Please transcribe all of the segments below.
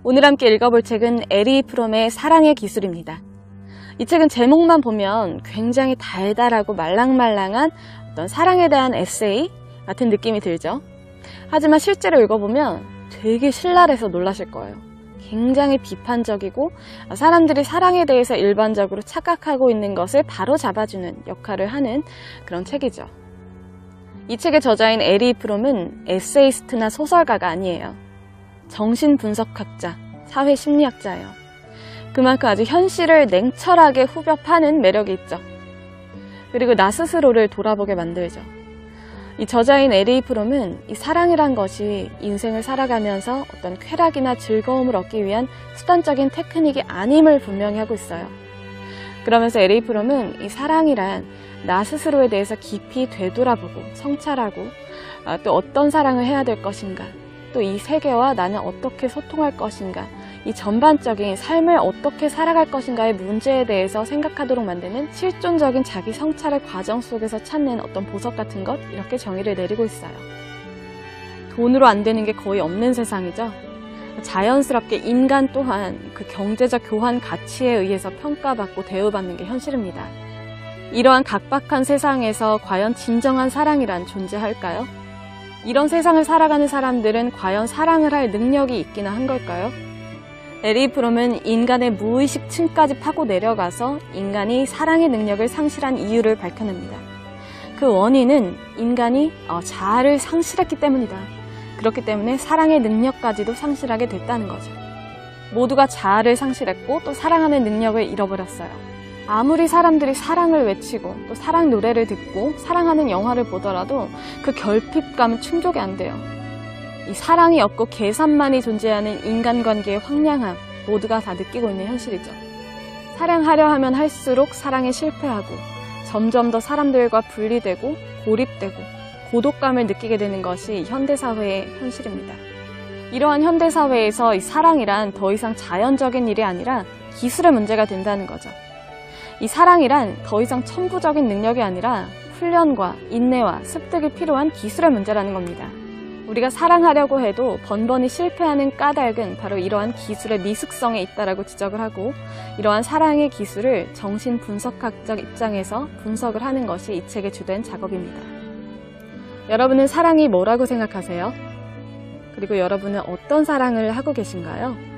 오늘 함께 읽어볼 책은 에리 프롬의 사랑의 기술입니다. 이 책은 제목만 보면 굉장히 달달하고 말랑말랑한 어떤 사랑에 대한 에세이 같은 느낌이 들죠. 하지만 실제로 읽어보면 되게 신랄해서 놀라실 거예요. 굉장히 비판적이고 사람들이 사랑에 대해서 일반적으로 착각하고 있는 것을 바로 잡아주는 역할을 하는 그런 책이죠. 이 책의 저자인 에리 프롬은 에세이스트나 소설가가 아니에요. 정신분석학자, 사회심리학자예요. 그만큼 아주 현실을 냉철하게 후벼 파는 매력이 있죠. 그리고 나 스스로를 돌아보게 만들죠. 이 저자인 에리 프롬은 이 사랑이란 것이 인생을 살아가면서 어떤 쾌락이나 즐거움을 얻기 위한 수단적인 테크닉이 아님을 분명히 하고 있어요. 그러면서 에리 프롬은 이 사랑이란 나 스스로에 대해서 깊이 되돌아보고 성찰하고 또 어떤 사랑을 해야 될 것인가, 또 이 세계와 나는 어떻게 소통할 것인가, 이 전반적인 삶을 어떻게 살아갈 것인가의 문제에 대해서 생각하도록 만드는 실존적인 자기 성찰의 과정 속에서 찾는 어떤 보석 같은 것, 이렇게 정의를 내리고 있어요. 돈으로 안 되는 게 거의 없는 세상이죠. 자연스럽게 인간 또한 그 경제적 교환 가치에 의해서 평가받고 대우받는 게 현실입니다. 이러한 각박한 세상에서 과연 진정한 사랑이란 존재할까요? 이런 세상을 살아가는 사람들은 과연 사랑을 할 능력이 있기나 한 걸까요? 에리 프롬은 인간의 무의식 층까지 파고 내려가서 인간이 사랑의 능력을 상실한 이유를 밝혀냅니다. 그 원인은 인간이 자아를 상실했기 때문이다. 그렇기 때문에 사랑의 능력까지도 상실하게 됐다는 거죠. 모두가 자아를 상실했고 또 사랑하는 능력을 잃어버렸어요. 아무리 사람들이 사랑을 외치고 또 사랑 노래를 듣고 사랑하는 영화를 보더라도 그 결핍감은 충족이 안 돼요. 이 사랑이 없고 계산만이 존재하는 인간관계의 황량함, 모두가 다 느끼고 있는 현실이죠. 사랑하려 하면 할수록 사랑에 실패하고 점점 더 사람들과 분리되고 고립되고 고독감을 느끼게 되는 것이 현대사회의 현실입니다. 이러한 현대사회에서 이 사랑이란 더 이상 자연적인 일이 아니라 기술의 문제가 된다는 거죠. 이 사랑이란 더 이상 천부적인 능력이 아니라 훈련과 인내와 습득이 필요한 기술의 문제라는 겁니다. 우리가 사랑하려고 해도 번번이 실패하는 까닭은 바로 이러한 기술의 미숙성에 있다라고 지적을 하고, 이러한 사랑의 기술을 정신분석학적 입장에서 분석을 하는 것이 이 책의 주된 작업입니다. 여러분은 사랑이 뭐라고 생각하세요? 그리고 여러분은 어떤 사랑을 하고 계신가요?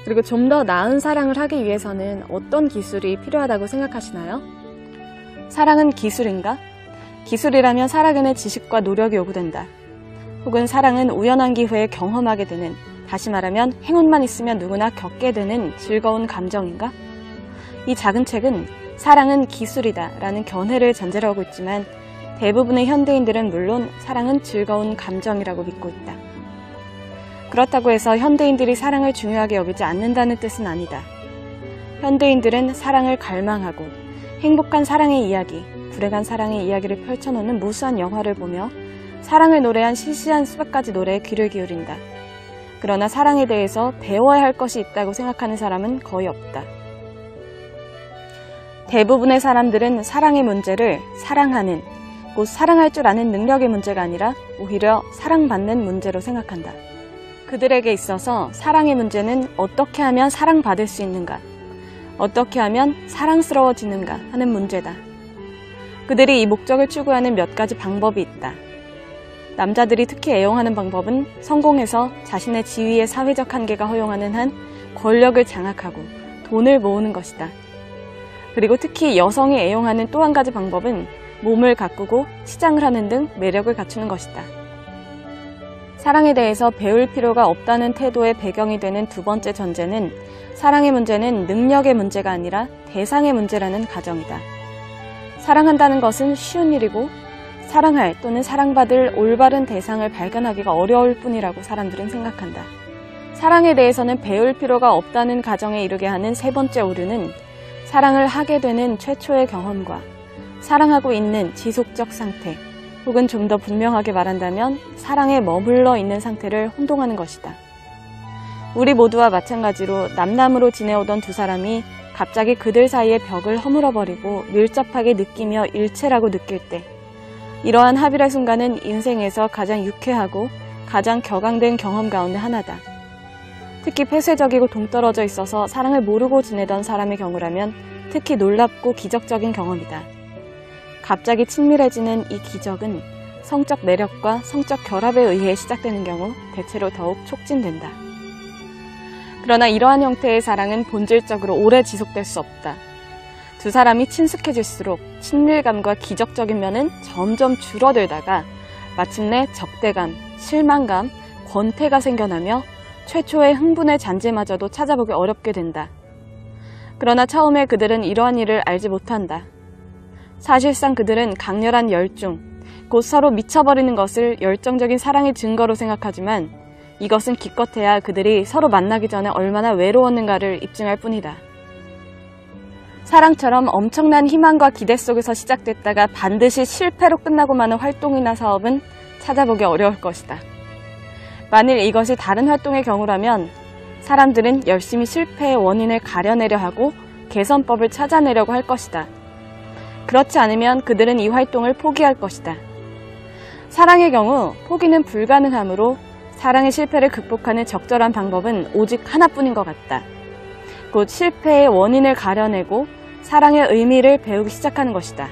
그리고 좀 더 나은 사랑을 하기 위해서는 어떤 기술이 필요하다고 생각하시나요? 사랑은 기술인가? 기술이라면 살아가는 지식과 노력이 요구된다. 혹은 사랑은 우연한 기회에 경험하게 되는, 다시 말하면 행운만 있으면 누구나 겪게 되는 즐거운 감정인가? 이 작은 책은 사랑은 기술이다 라는 견해를 전제로 하고 있지만 대부분의 현대인들은 물론 사랑은 즐거운 감정이라고 믿고 있다. 그렇다고 해서 현대인들이 사랑을 중요하게 여기지 않는다는 뜻은 아니다. 현대인들은 사랑을 갈망하고 행복한 사랑의 이야기, 불행한 사랑의 이야기를 펼쳐놓는 무수한 영화를 보며 사랑을 노래한 시시한 수백 가지 노래에 귀를 기울인다. 그러나 사랑에 대해서 배워야 할 것이 있다고 생각하는 사람은 거의 없다. 대부분의 사람들은 사랑의 문제를 사랑하는, 곧 사랑할 줄 아는 능력의 문제가 아니라 오히려 사랑받는 문제로 생각한다. 그들에게 있어서 사랑의 문제는 어떻게 하면 사랑받을 수 있는가, 어떻게 하면 사랑스러워지는가 하는 문제다. 그들이 이 목적을 추구하는 몇 가지 방법이 있다. 남자들이 특히 애용하는 방법은 성공해서 자신의 지위의 사회적 한계가 허용하는 한 권력을 장악하고 돈을 모으는 것이다. 그리고 특히 여성이 애용하는 또 한 가지 방법은 몸을 가꾸고 치장을 하는 등 매력을 갖추는 것이다. 사랑에 대해서 배울 필요가 없다는 태도의 배경이 되는 두 번째 전제는 사랑의 문제는 능력의 문제가 아니라 대상의 문제라는 가정이다. 사랑한다는 것은 쉬운 일이고 사랑할 또는 사랑받을 올바른 대상을 발견하기가 어려울 뿐이라고 사람들은 생각한다. 사랑에 대해서는 배울 필요가 없다는 가정에 이르게 하는 세 번째 오류는 사랑을 하게 되는 최초의 경험과 사랑하고 있는 지속적 상태, 혹은 좀 더 분명하게 말한다면 사랑에 머물러 있는 상태를 혼동하는 것이다. 우리 모두와 마찬가지로 남남으로 지내오던 두 사람이 갑자기 그들 사이의 벽을 허물어버리고 밀접하게 느끼며 일체라고 느낄 때, 이러한 합일의 순간은 인생에서 가장 유쾌하고 가장 격앙된 경험 가운데 하나다. 특히 폐쇄적이고 동떨어져 있어서 사랑을 모르고 지내던 사람의 경우라면 특히 놀랍고 기적적인 경험이다. 갑자기 친밀해지는 이 기적은 성적 매력과 성적 결합에 의해 시작되는 경우 대체로 더욱 촉진된다. 그러나 이러한 형태의 사랑은 본질적으로 오래 지속될 수 없다. 두 사람이 친숙해질수록 친밀감과 기적적인 면은 점점 줄어들다가 마침내 적대감, 실망감, 권태가 생겨나며 최초의 흥분의 잔재마저도 찾아보기 어렵게 된다. 그러나 처음에 그들은 이러한 일을 알지 못한다. 사실상 그들은 강렬한 열중, 곧 서로 미쳐버리는 것을 열정적인 사랑의 증거로 생각하지만 이것은 기껏해야 그들이 서로 만나기 전에 얼마나 외로웠는가를 입증할 뿐이다. 사랑처럼 엄청난 희망과 기대 속에서 시작됐다가 반드시 실패로 끝나고 마는 활동이나 사업은 찾아보기 어려울 것이다. 만일 이것이 다른 활동의 경우라면 사람들은 열심히 실패의 원인을 가려내려 하고 개선법을 찾아내려고 할 것이다. 그렇지 않으면 그들은 이 활동을 포기할 것이다. 사랑의 경우 포기는 불가능하므로 사랑의 실패를 극복하는 적절한 방법은 오직 하나뿐인 것 같다. 곧 실패의 원인을 가려내고 사랑의 의미를 배우기 시작하는 것이다.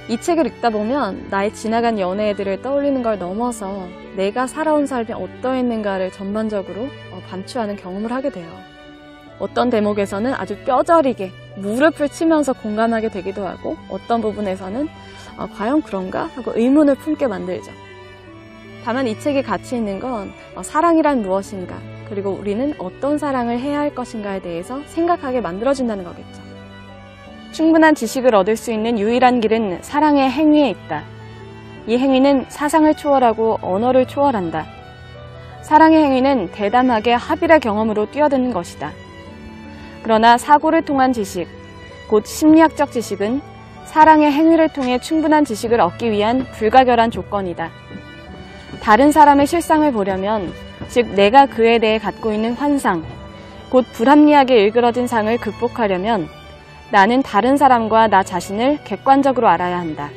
이 책을 읽다 보면 나의 지나간 연애들을 떠올리는 걸 넘어서 내가 살아온 삶이 어떠했는가를 전반적으로 반추하는 경험을 하게 돼요. 어떤 대목에서는 아주 뼈저리게 무릎을 치면서 공감하게 되기도 하고 어떤 부분에서는 과연 그런가? 하고 의문을 품게 만들죠. 다만 이 책이 가치 있는 건 사랑이란 무엇인가, 그리고 우리는 어떤 사랑을 해야 할 것인가에 대해서 생각하게 만들어준다는 거겠죠. 충분한 지식을 얻을 수 있는 유일한 길은 사랑의 행위에 있다. 이 행위는 사상을 초월하고 언어를 초월한다. 사랑의 행위는 대담하게 합일의 경험으로 뛰어드는 것이다. 그러나 사고를 통한 지식, 곧 심리학적 지식은 사랑의 행위를 통해 충분한 지식을 얻기 위한 불가결한 조건이다. 다른 사람의 실상을 보려면, 즉 내가 그에 대해 갖고 있는 환상, 곧 불합리하게 일그러진 상을 극복하려면 나는 다른 사람과 나 자신을 객관적으로 알아야 한다.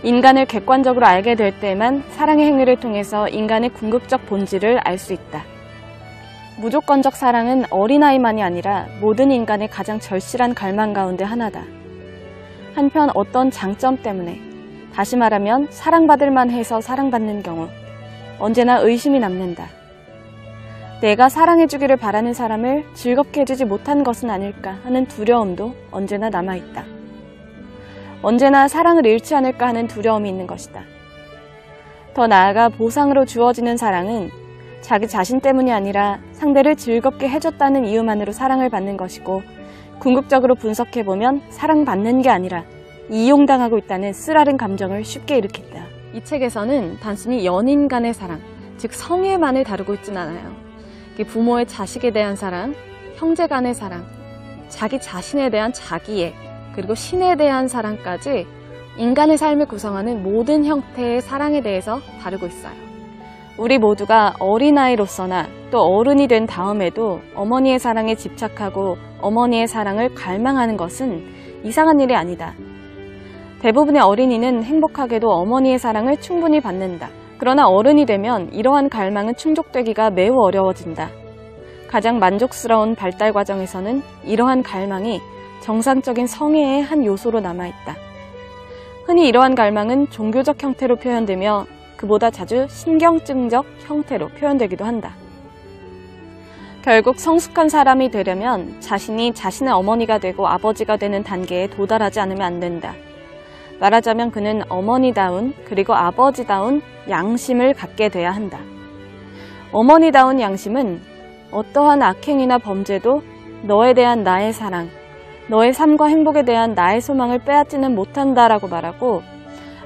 인간을 객관적으로 알게 될 때만 사랑의 행위를 통해서 인간의 궁극적 본질을 알 수 있다. 무조건적 사랑은 어린아이만이 아니라 모든 인간의 가장 절실한 갈망 가운데 하나다. 한편 어떤 장점 때문에, 다시 말하면 사랑받을 만해서 사랑받는 경우 언제나 의심이 남는다. 내가 사랑해주기를 바라는 사람을 즐겁게 해주지 못한 것은 아닐까 하는 두려움도 언제나 남아있다. 언제나 사랑을 잃지 않을까 하는 두려움이 있는 것이다. 더 나아가 보상으로 주어지는 사랑은 자기 자신 때문이 아니라 상대를 즐겁게 해줬다는 이유만으로 사랑을 받는 것이고, 궁극적으로 분석해보면 사랑받는 게 아니라 이용당하고 있다는 쓰라린 감정을 쉽게 일으킨다. 이 책에서는 단순히 연인 간의 사랑, 즉 성애만을 다루고 있진 않아요. 부모의 자식에 대한 사랑, 형제 간의 사랑, 자기 자신에 대한 자기애, 그리고 신에 대한 사랑까지 인간의 삶을 구성하는 모든 형태의 사랑에 대해서 다루고 있어요. 우리 모두가 어린아이로서나 또 어른이 된 다음에도 어머니의 사랑에 집착하고 어머니의 사랑을 갈망하는 것은 이상한 일이 아니다. 대부분의 어린이는 행복하게도 어머니의 사랑을 충분히 받는다. 그러나 어른이 되면 이러한 갈망은 충족되기가 매우 어려워진다. 가장 만족스러운 발달 과정에서는 이러한 갈망이 정상적인 성애의 한 요소로 남아있다. 흔히 이러한 갈망은 종교적 형태로 표현되며 그보다 자주 신경증적 형태로 표현되기도 한다. 결국 성숙한 사람이 되려면 자신이 자신의 어머니가 되고 아버지가 되는 단계에 도달하지 않으면 안 된다. 말하자면 그는 어머니다운 그리고 아버지다운 양심을 갖게 돼야 한다. 어머니다운 양심은 어떠한 악행이나 범죄도 너에 대한 나의 사랑, 너의 삶과 행복에 대한 나의 소망을 빼앗지는 못한다라고 말하고,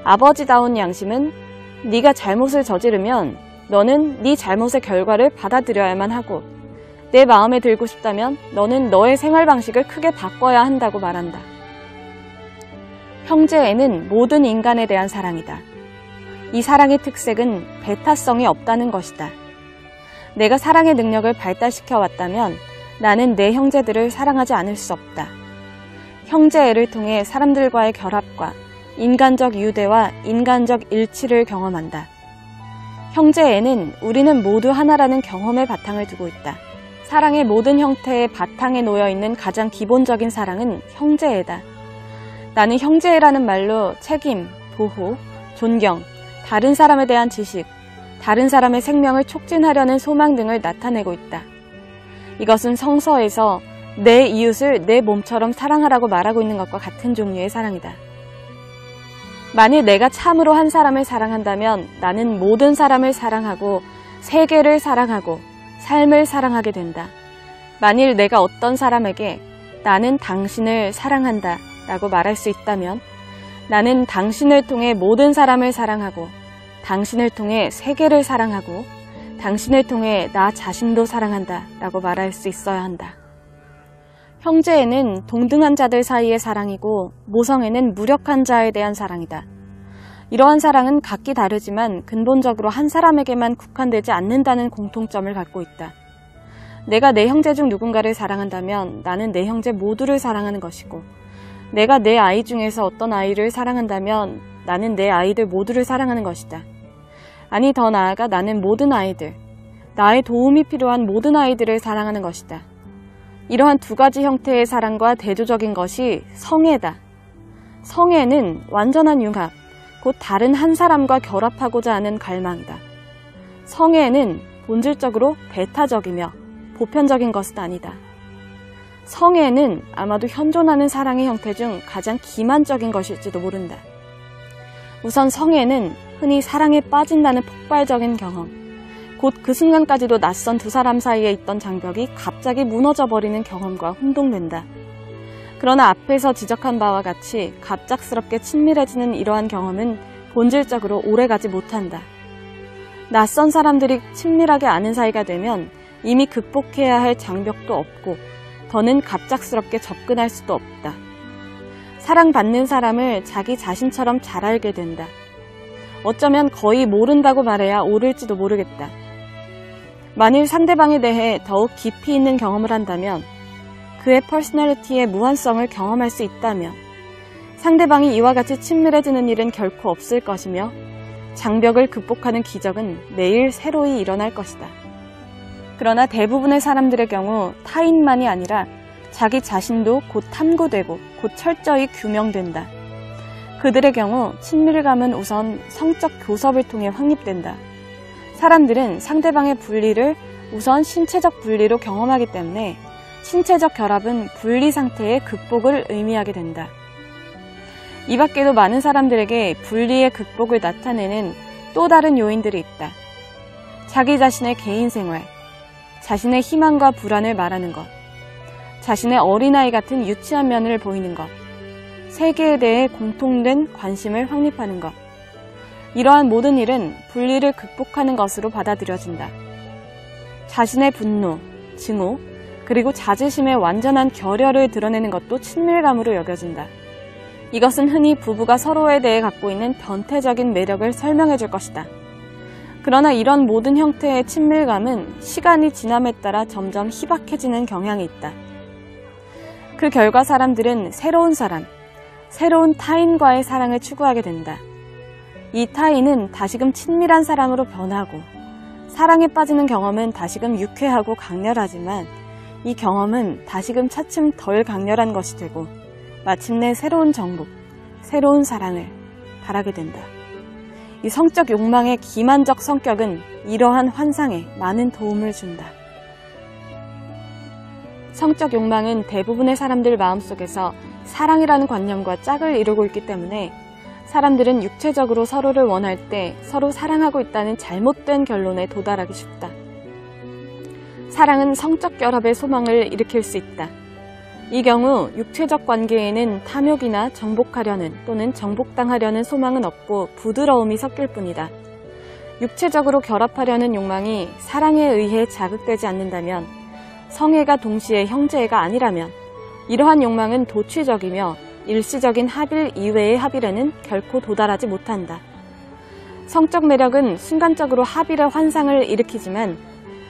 아버지다운 양심은 네가 잘못을 저지르면 너는 네 잘못의 결과를 받아들여야만 하고, 내 마음에 들고 싶다면 너는 너의 생활 방식을 크게 바꿔야 한다고 말한다. 형제애는 모든 인간에 대한 사랑이다. 이 사랑의 특색은 배타성이 없다는 것이다. 내가 사랑의 능력을 발달시켜 왔다면 나는 내 형제들을 사랑하지 않을 수 없다. 형제애를 통해 사람들과의 결합과 인간적 유대와 인간적 일치를 경험한다. 형제애는 우리는 모두 하나라는 경험의 바탕을 두고 있다. 사랑의 모든 형태의 바탕에 놓여있는 가장 기본적인 사랑은 형제애다. 나는 형제애라는 말로 책임, 보호, 존경, 다른 사람에 대한 지식, 다른 사람의 생명을 촉진하려는 소망 등을 나타내고 있다. 이것은 성서에서 내 이웃을 내 몸처럼 사랑하라고 말하고 있는 것과 같은 종류의 사랑이다. 만일 내가 참으로 한 사람을 사랑한다면 나는 모든 사람을 사랑하고 세계를 사랑하고 삶을 사랑하게 된다. 만일 내가 어떤 사람에게 나는 당신을 사랑한다 라고 말할 수 있다면 나는 당신을 통해 모든 사람을 사랑하고 당신을 통해 세계를 사랑하고 당신을 통해 나 자신도 사랑한다 라고 말할 수 있어야 한다. 형제애는 동등한 자들 사이의 사랑이고 모성애는 무력한 자에 대한 사랑이다. 이러한 사랑은 각기 다르지만 근본적으로 한 사람에게만 국한되지 않는다는 공통점을 갖고 있다. 내가 내 형제 중 누군가를 사랑한다면 나는 내 형제 모두를 사랑하는 것이고 내가 내 아이 중에서 어떤 아이를 사랑한다면 나는 내 아이들 모두를 사랑하는 것이다. 아니 더 나아가 나는 모든 아이들, 나의 도움이 필요한 모든 아이들을 사랑하는 것이다. 이러한 두 가지 형태의 사랑과 대조적인 것이 성애다. 성애는 완전한 융합, 곧 다른 한 사람과 결합하고자 하는 갈망이다. 성애는 본질적으로 배타적이며 보편적인 것은 아니다. 성애는 아마도 현존하는 사랑의 형태 중 가장 기만적인 것일지도 모른다. 우선 성애는 흔히 사랑에 빠진다는 폭발적인 경험, 곧 그 순간까지도 낯선 두 사람 사이에 있던 장벽이 갑자기 무너져버리는 경험과 혼동된다. 그러나 앞에서 지적한 바와 같이 갑작스럽게 친밀해지는 이러한 경험은 본질적으로 오래가지 못한다. 낯선 사람들이 친밀하게 아는 사이가 되면 이미 극복해야 할 장벽도 없고 더는 갑작스럽게 접근할 수도 없다. 사랑받는 사람을 자기 자신처럼 잘 알게 된다. 어쩌면 거의 모른다고 말해야 옳을지도 모르겠다. 만일 상대방에 대해 더욱 깊이 있는 경험을 한다면 그의 퍼스널리티의 무한성을 경험할 수 있다면 상대방이 이와 같이 친밀해지는 일은 결코 없을 것이며 장벽을 극복하는 기적은 매일 새로이 일어날 것이다. 그러나 대부분의 사람들의 경우 타인만이 아니라 자기 자신도 곧 탐구되고 곧 철저히 규명된다. 그들의 경우 친밀감은 우선 성적 교섭을 통해 확립된다. 사람들은 상대방의 분리를 우선 신체적 분리로 경험하기 때문에 신체적 결합은 분리 상태의 극복을 의미하게 된다. 이 밖에도 많은 사람들에게 분리의 극복을 나타내는 또 다른 요인들이 있다. 자기 자신의 개인 생활, 자신의 희망과 불안을 말하는 것, 자신의 어린아이 같은 유치한 면을 보이는 것, 세계에 대해 공통된 관심을 확립하는 것. 이러한 모든 일은 분리를 극복하는 것으로 받아들여진다. 자신의 분노, 증오, 그리고 자존심의 완전한 결여를 드러내는 것도 친밀감으로 여겨진다. 이것은 흔히 부부가 서로에 대해 갖고 있는 변태적인 매력을 설명해 줄 것이다. 그러나 이런 모든 형태의 친밀감은 시간이 지남에 따라 점점 희박해지는 경향이 있다. 그 결과 사람들은 새로운 사람, 새로운 타인과의 사랑을 추구하게 된다. 이 타인은 다시금 친밀한 사람으로 변하고 사랑에 빠지는 경험은 다시금 유쾌하고 강렬하지만 이 경험은 다시금 차츰 덜 강렬한 것이 되고 마침내 새로운 정복, 새로운 사랑을 바라게 된다. 이 성적 욕망의 기만적 성격은 이러한 환상에 많은 도움을 준다. 성적 욕망은 대부분의 사람들 마음속에서 사랑이라는 관념과 짝을 이루고 있기 때문에 사람들은 육체적으로 서로를 원할 때 서로 사랑하고 있다는 잘못된 결론에 도달하기 쉽다. 사랑은 성적 결합의 소망을 일으킬 수 있다. 이 경우 육체적 관계에는 탐욕이나 정복하려는 또는 정복당하려는 소망은 없고 부드러움이 섞일 뿐이다. 육체적으로 결합하려는 욕망이 사랑에 의해 자극되지 않는다면, 성애가 동시에 형제애가 아니라면 이러한 욕망은 도취적이며 일시적인 합일 이외의 합일에는 결코 도달하지 못한다. 성적 매력은 순간적으로 합일의 환상을 일으키지만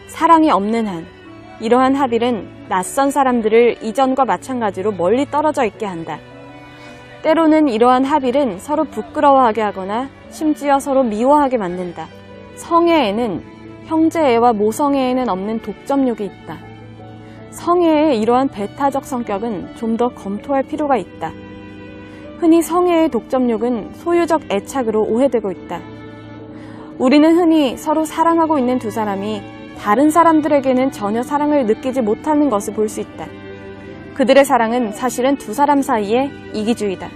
사랑이 없는 한 이러한 합일은 낯선 사람들을 이전과 마찬가지로 멀리 떨어져 있게 한다. 때로는 이러한 합일은 서로 부끄러워하게 하거나 심지어 서로 미워하게 만든다. 성애에는 형제애와 모성애에는 없는 독점욕이 있다. 성애의 이러한 배타적 성격은 좀 더 검토할 필요가 있다. 흔히 성애의 독점욕은 소유적 애착으로 오해되고 있다. 우리는 흔히 서로 사랑하고 있는 두 사람이 다른 사람들에게는 전혀 사랑을 느끼지 못하는 것을 볼 수 있다. 그들의 사랑은 사실은 두 사람 사이의 이기주의다.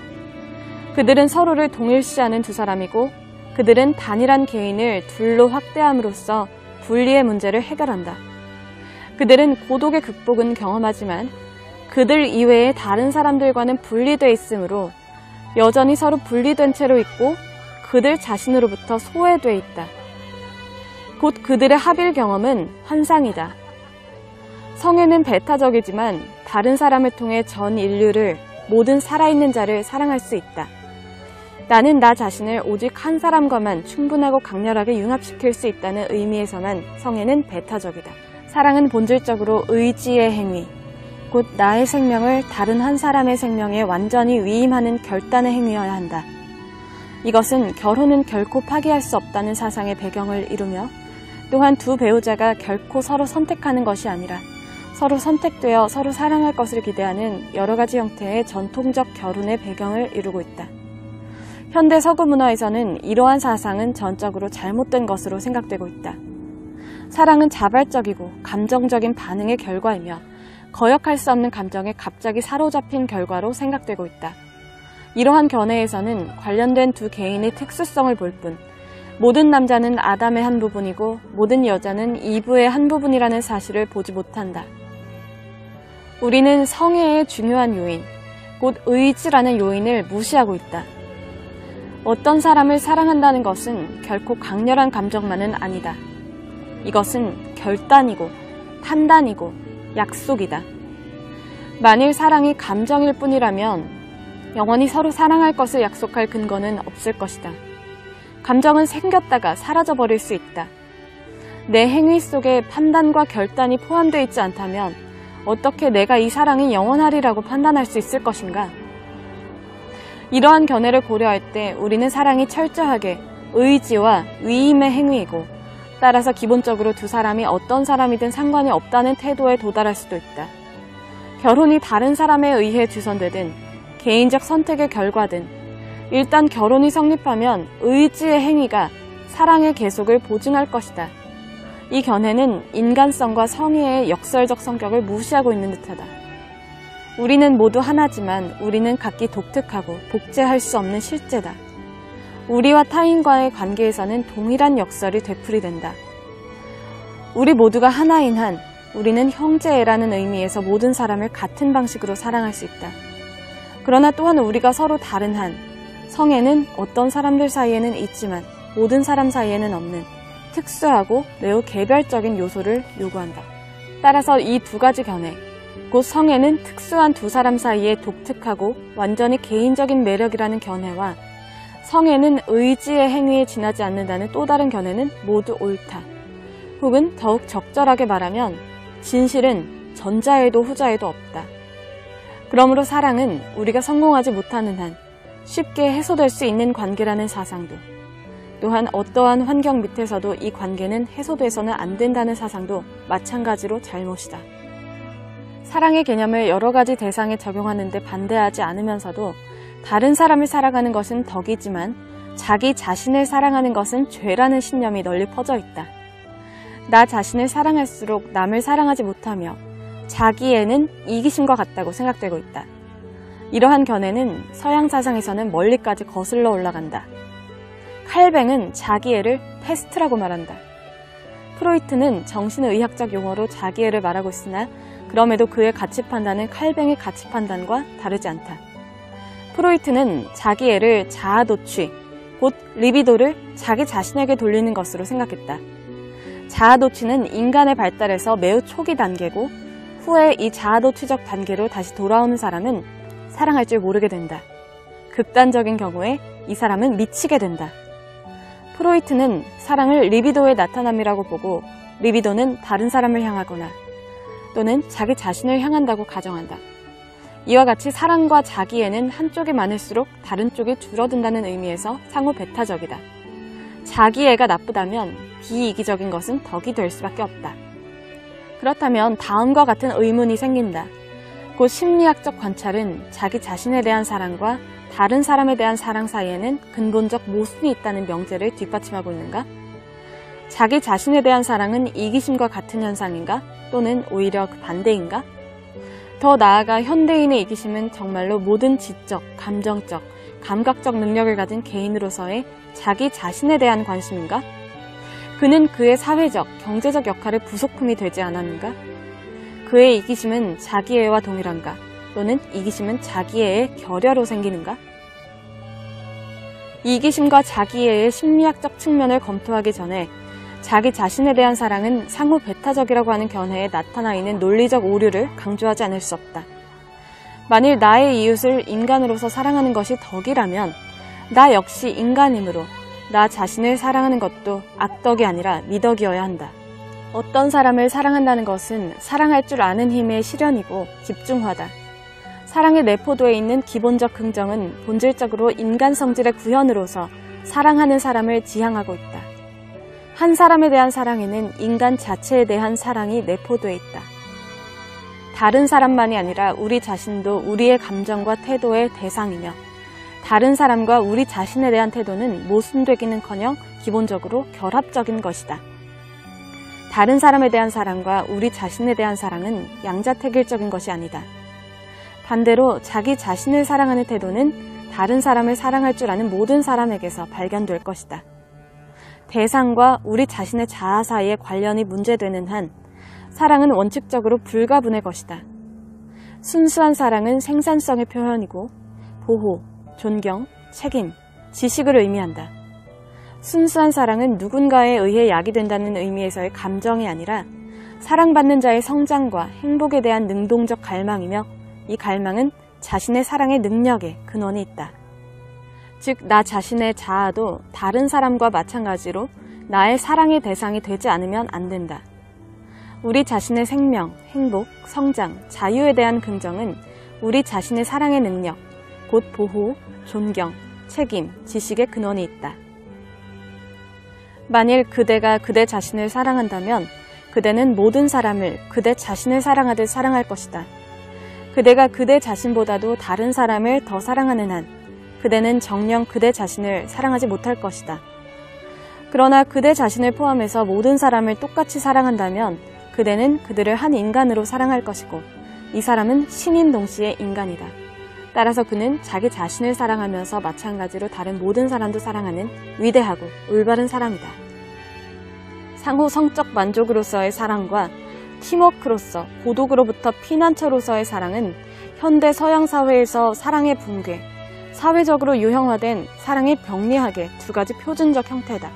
그들은 서로를 동일시하는 두 사람이고 그들은 단일한 개인을 둘로 확대함으로써 분리의 문제를 해결한다. 그들은 고독의 극복은 경험하지만 그들 이외의 다른 사람들과는 분리되어 있으므로 여전히 서로 분리된 채로 있고 그들 자신으로부터 소외되어 있다. 곧 그들의 합일 경험은 환상이다. 성애는 배타적이지만 다른 사람을 통해 전 인류를, 모든 살아있는 자를 사랑할 수 있다. 나는 나 자신을 오직 한 사람과만 충분하고 강렬하게 융합시킬 수 있다는 의미에서만 성애는 배타적이다. 사랑은 본질적으로 의지의 행위, 곧 나의 생명을 다른 한 사람의 생명에 완전히 위임하는 결단의 행위여야 한다. 이것은 결혼은 결코 파기할 수 없다는 사상의 배경을 이루며 또한 두 배우자가 결코 서로 선택하는 것이 아니라 서로 선택되어 서로 사랑할 것을 기대하는 여러 가지 형태의 전통적 결혼의 배경을 이루고 있다. 현대 서구 문화에서는 이러한 사상은 전적으로 잘못된 것으로 생각되고 있다. 사랑은 자발적이고 감정적인 반응의 결과이며 거역할 수 없는 감정에 갑자기 사로잡힌 결과로 생각되고 있다. 이러한 견해에서는 관련된 두 개인의 특수성을 볼 뿐 모든 남자는 아담의 한 부분이고 모든 여자는 이브의 한 부분이라는 사실을 보지 못한다. 우리는 성애의 중요한 요인, 곧 의지라는 요인을 무시하고 있다. 어떤 사람을 사랑한다는 것은 결코 강렬한 감정만은 아니다. 이것은 결단이고 판단이고 약속이다. 만일 사랑이 감정일 뿐이라면 영원히 서로 사랑할 것을 약속할 근거는 없을 것이다. 감정은 생겼다가 사라져버릴 수 있다. 내 행위 속에 판단과 결단이 포함되어 있지 않다면 어떻게 내가 이 사랑이 영원하리라고 판단할 수 있을 것인가? 이러한 견해를 고려할 때 우리는 사랑이 철저하게 의지와 위임의 행위이고 따라서 기본적으로 두 사람이 어떤 사람이든 상관이 없다는 태도에 도달할 수도 있다. 결혼이 다른 사람에 의해 주선되든 개인적 선택의 결과든 일단 결혼이 성립하면 의지의 행위가 사랑의 계속을 보증할 것이다. 이 견해는 인간성과 성애의 역설적 성격을 무시하고 있는 듯하다. 우리는 모두 하나지만 우리는 각기 독특하고 복제할 수 없는 실제다. 우리와 타인과의 관계에서는 동일한 역설이 되풀이된다. 우리 모두가 하나인 한 우리는 형제애라는 의미에서 모든 사람을 같은 방식으로 사랑할 수 있다. 그러나 또한 우리가 서로 다른 한 성애는 어떤 사람들 사이에는 있지만 모든 사람 사이에는 없는 특수하고 매우 개별적인 요소를 요구한다. 따라서 이 두 가지 견해, 곧 성애는 특수한 두 사람 사이의 독특하고 완전히 개인적인 매력이라는 견해와 성애는 의지의 행위에 지나지 않는다는 또 다른 견해는 모두 옳다. 혹은 더욱 적절하게 말하면 진실은 전자에도 후자에도 없다. 그러므로 사랑은 우리가 성공하지 못하는 한 쉽게 해소될 수 있는 관계라는 사상도, 또한 어떠한 환경 밑에서도 이 관계는 해소돼서는 안 된다는 사상도 마찬가지로 잘못이다. 사랑의 개념을 여러 가지 대상에 적용하는데 반대하지 않으면서도 다른 사람을 사랑하는 것은 덕이지만 자기 자신을 사랑하는 것은 죄라는 신념이 널리 퍼져 있다. 나 자신을 사랑할수록 남을 사랑하지 못하며 자기애는 이기심과 같다고 생각되고 있다. 이러한 견해는 서양 사상에서는 멀리까지 거슬러 올라간다. 칼뱅은 자기애를 패스트라고 말한다. 프로이트는 정신의학적 용어로 자기애를 말하고 있으나 그럼에도 그의 가치 판단은 칼뱅의 가치 판단과 다르지 않다. 프로이트는 자기애를 자아도취, 곧 리비도를 자기 자신에게 돌리는 것으로 생각했다. 자아도취는 인간의 발달에서 매우 초기 단계고 후에 이 자아도취적 단계로 다시 돌아오는 사람은 사랑할 줄 모르게 된다. 극단적인 경우에 이 사람은 미치게 된다. 프로이트는 사랑을 리비도의 나타남이라고 보고 리비도는 다른 사람을 향하거나 또는 자기 자신을 향한다고 가정한다. 이와 같이 사랑과 자기애는 한쪽이 많을수록 다른 쪽이 줄어든다는 의미에서 상호 배타적이다. 자기 애가 나쁘다면 비이기적인 것은 덕이 될 수밖에 없다. 그렇다면 다음과 같은 의문이 생긴다. 곧 심리학적 관찰은 자기 자신에 대한 사랑과 다른 사람에 대한 사랑 사이에는 근본적 모순이 있다는 명제를 뒷받침하고 있는가? 자기 자신에 대한 사랑은 이기심과 같은 현상인가? 또는 오히려 그 반대인가? 더 나아가 현대인의 이기심은 정말로 모든 지적, 감정적, 감각적 능력을 가진 개인으로서의 자기 자신에 대한 관심인가? 그는 그의 사회적, 경제적 역할의 부속품이 되지 않았는가? 그의 이기심은 자기애와 동일한가? 또는 이기심은 자기애의 결여로 생기는가? 이기심과 자기애의 심리학적 측면을 검토하기 전에 자기 자신에 대한 사랑은 상호 배타적이라고 하는 견해에 나타나 있는 논리적 오류를 강조하지 않을 수 없다. 만일 나의 이웃을 인간으로서 사랑하는 것이 덕이라면 나 역시 인간이므로 나 자신을 사랑하는 것도 악덕이 아니라 미덕이어야 한다. 어떤 사람을 사랑한다는 것은 사랑할 줄 아는 힘의 실현이고 집중화다. 사랑에 내포되어 있는 기본적 긍정은 본질적으로 인간 성질의 구현으로서 사랑하는 사람을 지향하고 있다. 한 사람에 대한 사랑에는 인간 자체에 대한 사랑이 내포되어 있다. 다른 사람만이 아니라 우리 자신도 우리의 감정과 태도의 대상이며 다른 사람과 우리 자신에 대한 태도는 모순되기는커녕 기본적으로 결합적인 것이다. 다른 사람에 대한 사랑과 우리 자신에 대한 사랑은 양자택일적인 것이 아니다. 반대로 자기 자신을 사랑하는 태도는 다른 사람을 사랑할 줄 아는 모든 사람에게서 발견될 것이다. 대상과 우리 자신의 자아 사이의 관련이 문제되는 한 사랑은 원칙적으로 불가분의 것이다. 순수한 사랑은 생산성의 표현이고 보호, 존경, 책임, 지식을 의미한다. 순수한 사랑은 누군가에 의해 야기된다는 의미에서의 감정이 아니라 사랑받는 자의 성장과 행복에 대한 능동적 갈망이며 이 갈망은 자신의 사랑의 능력에 근원이 있다. 즉, 나 자신의 자아도 다른 사람과 마찬가지로 나의 사랑의 대상이 되지 않으면 안 된다. 우리 자신의 생명, 행복, 성장, 자유에 대한 긍정은 우리 자신의 사랑의 능력, 곧 보호, 존경, 책임, 지식의 근원이 있다. 만일 그대가 그대 자신을 사랑한다면 그대는 모든 사람을 그대 자신을 사랑하듯 사랑할 것이다. 그대가 그대 자신보다도 다른 사람을 더 사랑하는 한 그대는 정녕 그대 자신을 사랑하지 못할 것이다. 그러나 그대 자신을 포함해서 모든 사람을 똑같이 사랑한다면 그대는 그들을 한 인간으로 사랑할 것이고 이 사람은 신인 동시에 인간이다. 따라서 그는 자기 자신을 사랑하면서 마찬가지로 다른 모든 사람도 사랑하는 위대하고 올바른 사람이다. 상호 성적 만족으로서의 사랑과 팀워크로서 고독으로부터 피난처로서의 사랑은 현대 서양 사회에서 사랑의 붕괴, 사회적으로 유형화된 사랑의 병리학의 두 가지 표준적 형태다.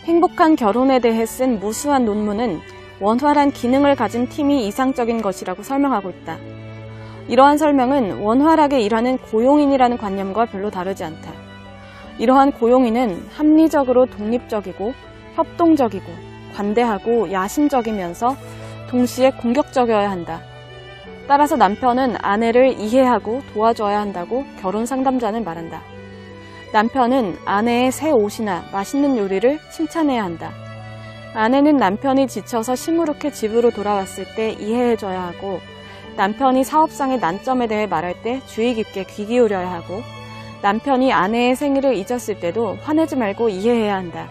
행복한 결혼에 대해 쓴 무수한 논문은 원활한 기능을 가진 팀이 이상적인 것이라고 설명하고 있다. 이러한 설명은 원활하게 일하는 고용인이라는 관념과 별로 다르지 않다. 이러한 고용인은 합리적으로 독립적이고 협동적이고 관대하고 야심적이면서 동시에 공격적이어야 한다. 따라서 남편은 아내를 이해하고 도와줘야 한다고 결혼 상담자는 말한다. 남편은 아내의 새 옷이나 맛있는 요리를 칭찬해야 한다. 아내는 남편이 지쳐서 시무룩해 집으로 돌아왔을 때 이해해줘야 하고 남편이 사업상의 난점에 대해 말할 때 주의 깊게 귀 기울여야 하고 남편이 아내의 생일을 잊었을 때도 화내지 말고 이해해야 한다.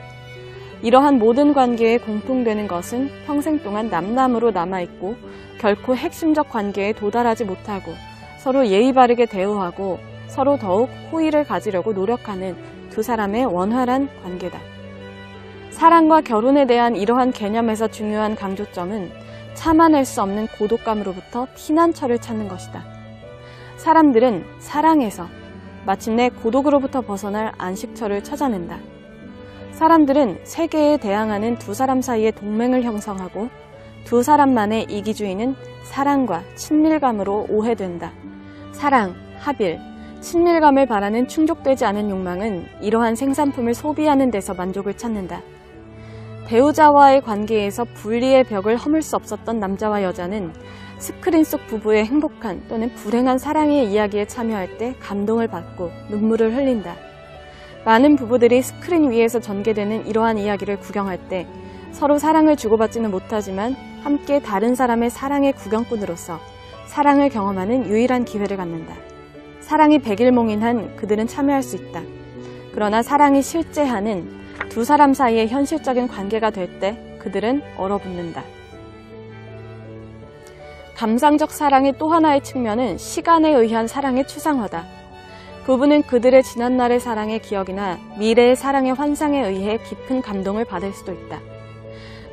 이러한 모든 관계에 공통되는 것은 평생 동안 남남으로 남아있고 결코 핵심적 관계에 도달하지 못하고 서로 예의 바르게 대우하고 서로 더욱 호의를 가지려고 노력하는 두 사람의 원활한 관계다. 사랑과 결혼에 대한 이러한 개념에서 중요한 강조점은 참아낼 수 없는 고독감으로부터 피난처를 찾는 것이다. 사람들은 사랑에서 마침내 고독으로부터 벗어날 안식처를 찾아낸다. 사람들은 세계에 대항하는 두 사람 사이의 동맹을 형성하고 두 사람만의 이기주의는 사랑과 친밀감으로 오해된다. 사랑, 합일, 친밀감을 바라는 충족되지 않은 욕망은 이러한 생산품을 소비하는 데서 만족을 찾는다. 배우자와의 관계에서 분리의 벽을 허물 수 없었던 남자와 여자는 스크린 속 부부의 행복한 또는 불행한 사랑의 이야기에 참여할 때 감동을 받고 눈물을 흘린다. 많은 부부들이 스크린 위에서 전개되는 이러한 이야기를 구경할 때 서로 사랑을 주고받지는 못하지만 함께 다른 사람의 사랑의 구경꾼으로서 사랑을 경험하는 유일한 기회를 갖는다. 사랑이 백일몽인한 그들은 참여할 수 있다. 그러나 사랑이 실제하는 두 사람 사이의 현실적인 관계가 될 때 그들은 얼어붙는다. 감상적 사랑의 또 하나의 측면은 시간에 의한 사랑의 추상화다. 부부는 그들의 지난날의 사랑의 기억이나 미래의 사랑의 환상에 의해 깊은 감동을 받을 수도 있다.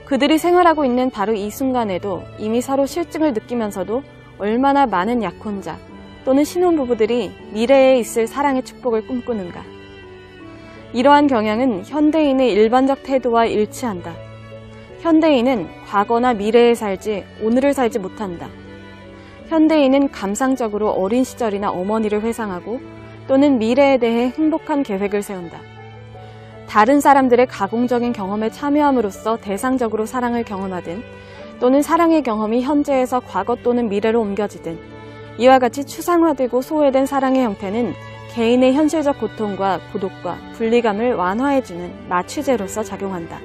그들이 생활하고 있는 바로 이 순간에도 이미 서로 실증을 느끼면서도 얼마나 많은 약혼자 또는 신혼부부들이 미래에 있을 사랑의 축복을 꿈꾸는가. 이러한 경향은 현대인의 일반적 태도와 일치한다. 현대인은 과거나 미래에 살지 오늘을 살지 못한다. 현대인은 감상적으로 어린 시절이나 어머니를 회상하고 또는 미래에 대해 행복한 계획을 세운다. 다른 사람들의 가공적인 경험에 참여함으로써 대상적으로 사랑을 경험하든 또는 사랑의 경험이 현재에서 과거 또는 미래로 옮겨지든 이와 같이 추상화되고 소외된 사랑의 형태는 개인의 현실적 고통과 고독과 분리감을 완화해주는 마취제로서 작용한다.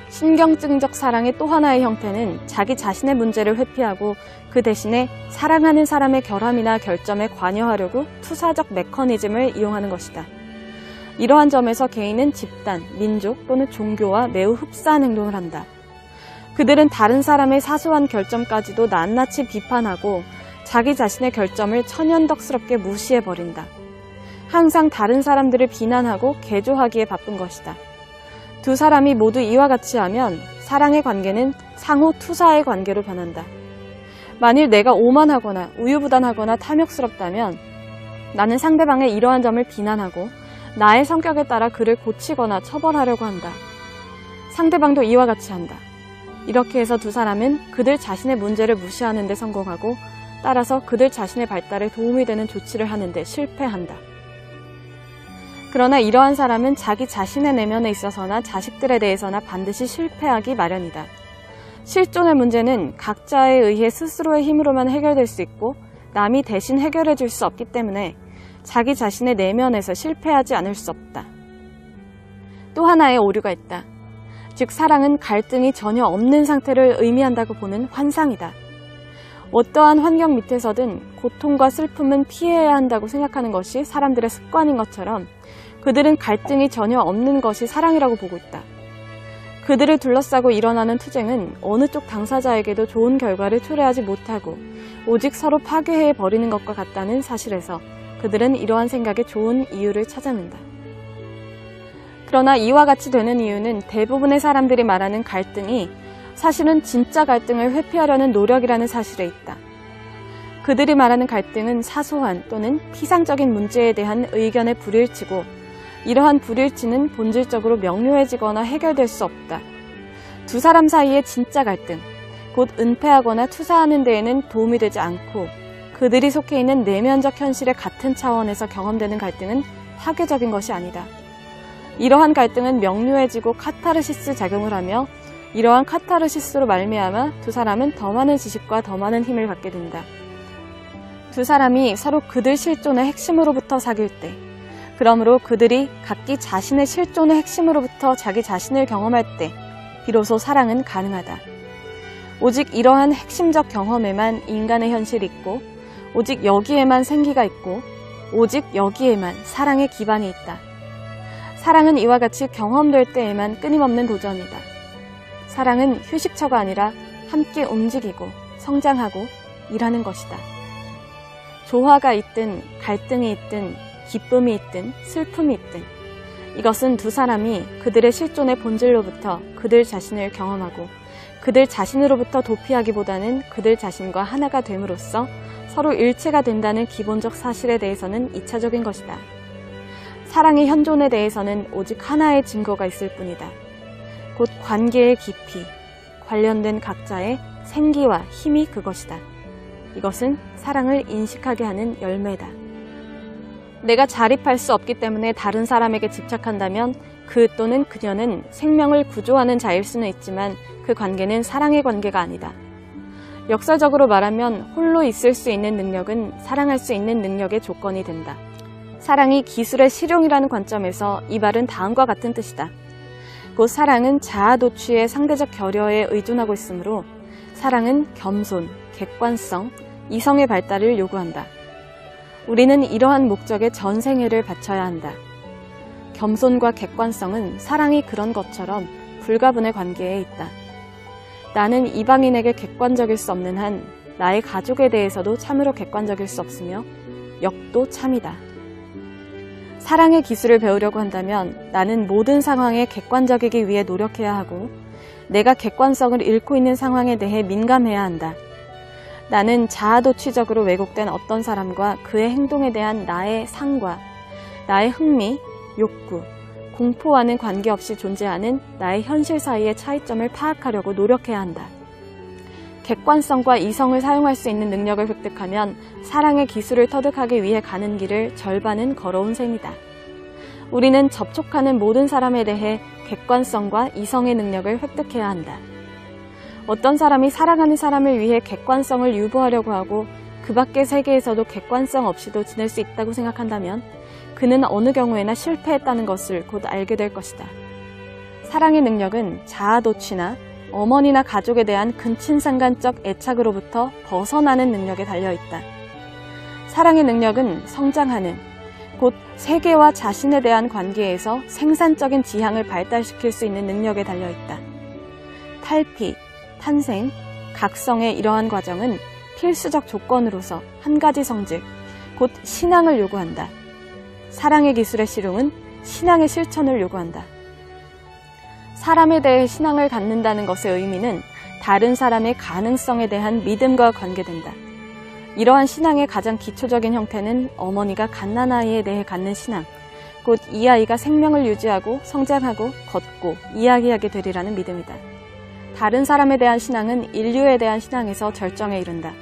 신경증적 사랑의 또 하나의 형태는 자기 자신의 문제를 회피하고 그 대신에 사랑하는 사람의 결함이나 결점에 관여하려고 투사적 메커니즘을 이용하는 것이다. 이러한 점에서 개인은 집단, 민족 또는 종교와 매우 흡사한 행동을 한다. 그들은 다른 사람의 사소한 결점까지도 낱낱이 비판하고 자기 자신의 결점을 천연덕스럽게 무시해버린다. 항상 다른 사람들을 비난하고 개조하기에 바쁜 것이다. 두 사람이 모두 이와 같이 하면 사랑의 관계는 상호 투사의 관계로 변한다. 만일 내가 오만하거나 우유부단하거나 탐욕스럽다면 나는 상대방의 이러한 점을 비난하고 나의 성격에 따라 그를 고치거나 처벌하려고 한다. 상대방도 이와 같이 한다. 이렇게 해서 두 사람은 그들 자신의 문제를 무시하는 데 성공하고 따라서 그들 자신의 발달에 도움이 되는 조치를 하는 데 실패한다. 그러나 이러한 사람은 자기 자신의 내면에 있어서나 자식들에 대해서나 반드시 실패하기 마련이다. 실존의 문제는 각자에 의해 스스로의 힘으로만 해결될 수 있고 남이 대신 해결해 줄 수 없기 때문에 자기 자신의 내면에서 실패하지 않을 수 없다. 또 하나의 오류가 있다. 즉 사랑은 갈등이 전혀 없는 상태를 의미한다고 보는 환상이다. 어떠한 환경 밑에서든 고통과 슬픔은 피해야 한다고 생각하는 것이 사람들의 습관인 것처럼 그들은 갈등이 전혀 없는 것이 사랑이라고 보고 있다. 그들을 둘러싸고 일어나는 투쟁은 어느 쪽 당사자에게도 좋은 결과를 초래하지 못하고 오직 서로 파괴해버리는 것과 같다는 사실에서 그들은 이러한 생각에 좋은 이유를 찾아낸다. 그러나 이와 같이 되는 이유는 대부분의 사람들이 말하는 갈등이 사실은 진짜 갈등을 회피하려는 노력이라는 사실에 있다. 그들이 말하는 갈등은 사소한 또는 피상적인 문제에 대한 의견의 불일치고 이러한 불일치는 본질적으로 명료해지거나 해결될 수 없다. 두 사람 사이의 진짜 갈등, 곧 은폐하거나 투사하는 데에는 도움이 되지 않고 그들이 속해 있는 내면적 현실의 같은 차원에서 경험되는 갈등은 파괴적인 것이 아니다. 이러한 갈등은 명료해지고 카타르시스 작용을 하며 이러한 카타르시스로 말미암아 두 사람은 더 많은 지식과 더 많은 힘을 갖게 된다. 두 사람이 서로 그들 실존의 핵심으로부터 사귈 때, 그러므로 그들이 각기 자신의 실존의 핵심으로부터 자기 자신을 경험할 때 비로소 사랑은 가능하다. 오직 이러한 핵심적 경험에만 인간의 현실이 있고 오직 여기에만 생기가 있고 오직 여기에만 사랑의 기반이 있다. 사랑은 이와 같이 경험될 때에만 끊임없는 도전이다. 사랑은 휴식처가 아니라 함께 움직이고 성장하고 일하는 것이다. 조화가 있든 갈등이 있든 기쁨이 있든 슬픔이 있든 이것은 두 사람이 그들의 실존의 본질로부터 그들 자신을 경험하고 그들 자신으로부터 도피하기보다는 그들 자신과 하나가 됨으로써 서로 일체가 된다는 기본적 사실에 대해서는 2차적인 것이다. 사랑의 현존에 대해서는 오직 하나의 증거가 있을 뿐이다. 곧 관계의 깊이, 관련된 각자의 생기와 힘이 그것이다. 이것은 사랑을 인식하게 하는 열매다. 내가 자립할 수 없기 때문에 다른 사람에게 집착한다면 그 또는 그녀는 생명을 구조하는 자일 수는 있지만 그 관계는 사랑의 관계가 아니다. 역사적으로 말하면 홀로 있을 수 있는 능력은 사랑할 수 있는 능력의 조건이 된다. 사랑이 기술의 실용이라는 관점에서 이 말은 다음과 같은 뜻이다. 곧 사랑은 자아도취의 상대적 결여에 의존하고 있으므로 사랑은 겸손, 객관성, 이성의 발달을 요구한다. 우리는 이러한 목적에 전생애를 바쳐야 한다. 겸손과 객관성은 사랑이 그런 것처럼 불가분의 관계에 있다. 나는 이방인에게 객관적일 수 없는 한 나의 가족에 대해서도 참으로 객관적일 수 없으며 역도 참이다. 사랑의 기술을 배우려고 한다면 나는 모든 상황에 객관적이기 위해 노력해야 하고 내가 객관성을 잃고 있는 상황에 대해 민감해야 한다. 나는 자아도취적으로 왜곡된 어떤 사람과 그의 행동에 대한 나의 상과 나의 흥미, 욕구, 공포와는 관계없이 존재하는 나의 현실 사이의 차이점을 파악하려고 노력해야 한다. 객관성과 이성을 사용할 수 있는 능력을 획득하면 사랑의 기술을 터득하기 위해 가는 길을 절반은 걸어온 셈이다. 우리는 접촉하는 모든 사람에 대해 객관성과 이성의 능력을 획득해야 한다. 어떤 사람이 사랑하는 사람을 위해 객관성을 유보하려고 하고 그 밖의 세계에서도 객관성 없이도 지낼 수 있다고 생각한다면 그는 어느 경우에나 실패했다는 것을 곧 알게 될 것이다. 사랑의 능력은 자아도취나 어머니나 가족에 대한 근친상간적 애착으로부터 벗어나는 능력에 달려있다. 사랑의 능력은 성장하는, 곧 세계와 자신에 대한 관계에서 생산적인 지향을 발달시킬 수 있는 능력에 달려있다. 탈피, 탄생, 각성의 이러한 과정은 필수적 조건으로서 한 가지 성질, 곧 신앙을 요구한다. 사랑의 기술의 실용은 신앙의 실천을 요구한다. 사람에 대해 신앙을 갖는다는 것의 의미는 다른 사람의 가능성에 대한 믿음과 관계된다. 이러한 신앙의 가장 기초적인 형태는 어머니가 갓난아이에 대해 갖는 신앙, 곧 이 아이가 생명을 유지하고 성장하고 걷고 이야기하게 되리라는 믿음이다. 다른 사람에 대한 신앙은 인류에 대한 신앙에서 절정에 이른다.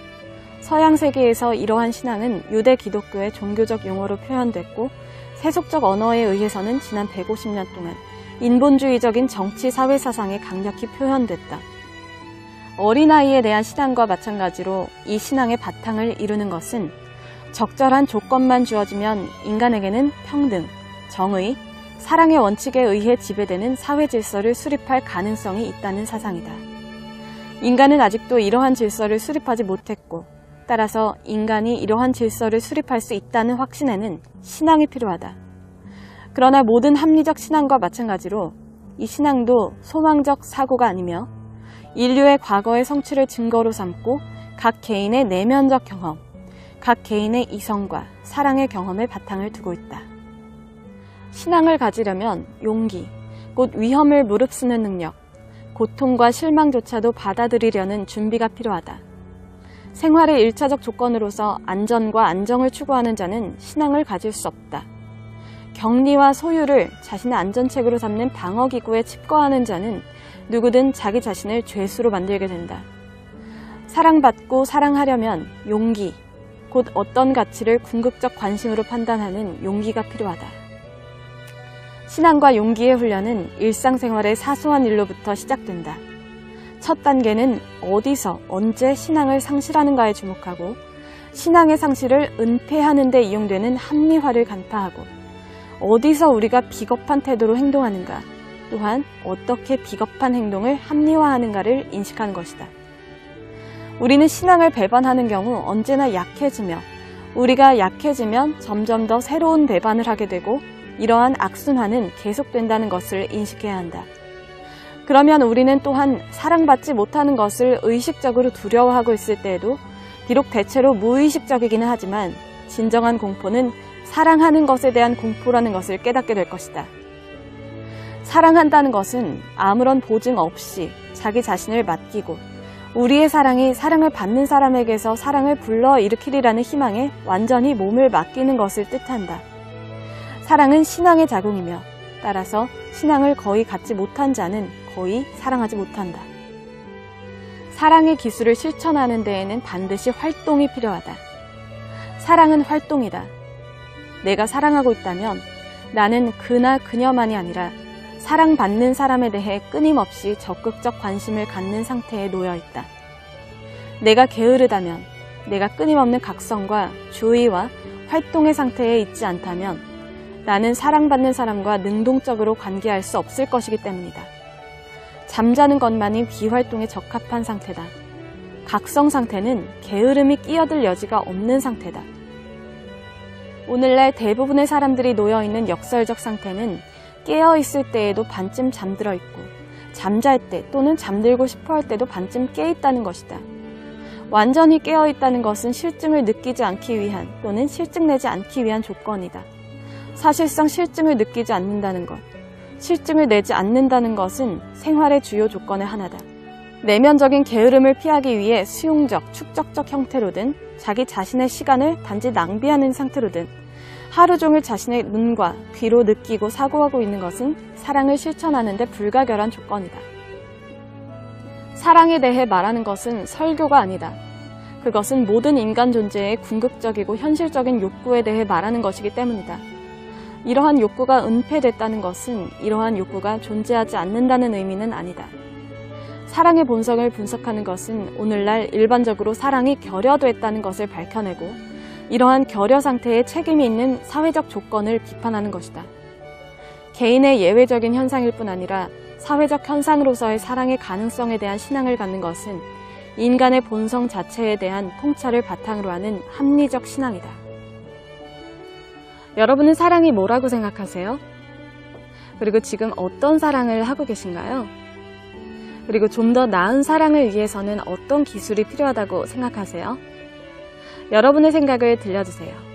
서양 세계에서 이러한 신앙은 유대 기독교의 종교적 용어로 표현됐고 세속적 언어에 의해서는 지난 150년 동안 인본주의적인 정치 사회 사상에 강력히 표현됐다. 어린아이에 대한 신앙과 마찬가지로 이 신앙의 바탕을 이루는 것은 적절한 조건만 주어지면 인간에게는 평등, 정의, 사랑의 원칙에 의해 지배되는 사회 질서를 수립할 가능성이 있다는 사상이다. 인간은 아직도 이러한 질서를 수립하지 못했고 따라서 인간이 이러한 질서를 수립할 수 있다는 확신에는 신앙이 필요하다. 그러나 모든 합리적 신앙과 마찬가지로 이 신앙도 소망적 사고가 아니며 인류의 과거의 성취를 증거로 삼고 각 개인의 내면적 경험, 각 개인의 이성과 사랑의 경험에 바탕을 두고 있다. 신앙을 가지려면 용기, 곧 위험을 무릅쓰는 능력, 고통과 실망조차도 받아들이려는 준비가 필요하다. 생활의 1차적 조건으로서 안전과 안정을 추구하는 자는 신앙을 가질 수 없다. 격리와 소유를 자신의 안전책으로 삼는 방어기구에 칩거하는 자는 누구든 자기 자신을 죄수로 만들게 된다. 사랑받고 사랑하려면 용기, 곧 어떤 가치를 궁극적 관심으로 판단하는 용기가 필요하다. 신앙과 용기의 훈련은 일상생활의 사소한 일로부터 시작된다. 첫 단계는 어디서 언제 신앙을 상실하는가에 주목하고 신앙의 상실을 은폐하는 데 이용되는 합리화를 간파하고 어디서 우리가 비겁한 태도로 행동하는가, 또한 어떻게 비겁한 행동을 합리화하는가를 인식하는 것이다. 우리는 신앙을 배반하는 경우 언제나 약해지며 우리가 약해지면 점점 더 새로운 배반을 하게 되고 이러한 악순환은 계속된다는 것을 인식해야 한다. 그러면 우리는 또한 사랑받지 못하는 것을 의식적으로 두려워하고 있을 때에도 비록 대체로 무의식적이기는 하지만 진정한 공포는 사랑하는 것에 대한 공포라는 것을 깨닫게 될 것이다. 사랑한다는 것은 아무런 보증 없이 자기 자신을 맡기고 우리의 사랑이 사랑을 받는 사람에게서 사랑을 불러일으키리라는 희망에 완전히 몸을 맡기는 것을 뜻한다. 사랑은 신앙의 작용이며 따라서 신앙을 거의 갖지 못한 자는 거의 사랑하지 못한다. 사랑의 기술을 실천하는 데에는 반드시 활동이 필요하다. 사랑은 활동이다. 내가 사랑하고 있다면 나는 그나 그녀만이 아니라 사랑받는 사람에 대해 끊임없이 적극적 관심을 갖는 상태에 놓여 있다. 내가 게으르다면 내가 끊임없는 각성과 주의와 활동의 상태에 있지 않다면 나는 사랑받는 사람과 능동적으로 관계할 수 없을 것이기 때문이다. 잠자는 것만이 비활동에 적합한 상태다. 각성 상태는 게으름이 끼어들 여지가 없는 상태다. 오늘날 대부분의 사람들이 놓여있는 역설적 상태는 깨어있을 때에도 반쯤 잠들어 있고 잠잘 때 또는 잠들고 싶어 할 때도 반쯤 깨있다는 것이다. 완전히 깨어있다는 것은 실증을 느끼지 않기 위한 또는 실증내지 않기 위한 조건이다. 사실상 실증을 느끼지 않는다는 것, 실증을 내지 않는다는 것은 생활의 주요 조건의 하나다. 내면적인 게으름을 피하기 위해 수용적, 축적적 형태로든 자기 자신의 시간을 단지 낭비하는 상태로든 하루 종일 자신의 눈과 귀로 느끼고 사고하고 있는 것은 사랑을 실천하는 데 불가결한 조건이다. 사랑에 대해 말하는 것은 설교가 아니다. 그것은 모든 인간 존재의 궁극적이고 현실적인 욕구에 대해 말하는 것이기 때문이다. 이러한 욕구가 은폐됐다는 것은 이러한 욕구가 존재하지 않는다는 의미는 아니다. 사랑의 본성을 분석하는 것은 오늘날 일반적으로 사랑이 결여됐다는 것을 밝혀내고 이러한 결여 상태에 책임이 있는 사회적 조건을 비판하는 것이다. 개인의 예외적인 현상일 뿐 아니라 사회적 현상으로서의 사랑의 가능성에 대한 신앙을 갖는 것은 인간의 본성 자체에 대한 통찰을 바탕으로 하는 합리적 신앙이다. 여러분은 사랑이 뭐라고 생각하세요? 그리고 지금 어떤 사랑을 하고 계신가요? 그리고 좀 더 나은 사랑을 위해서는 어떤 기술이 필요하다고 생각하세요? 여러분의 생각을 들려주세요.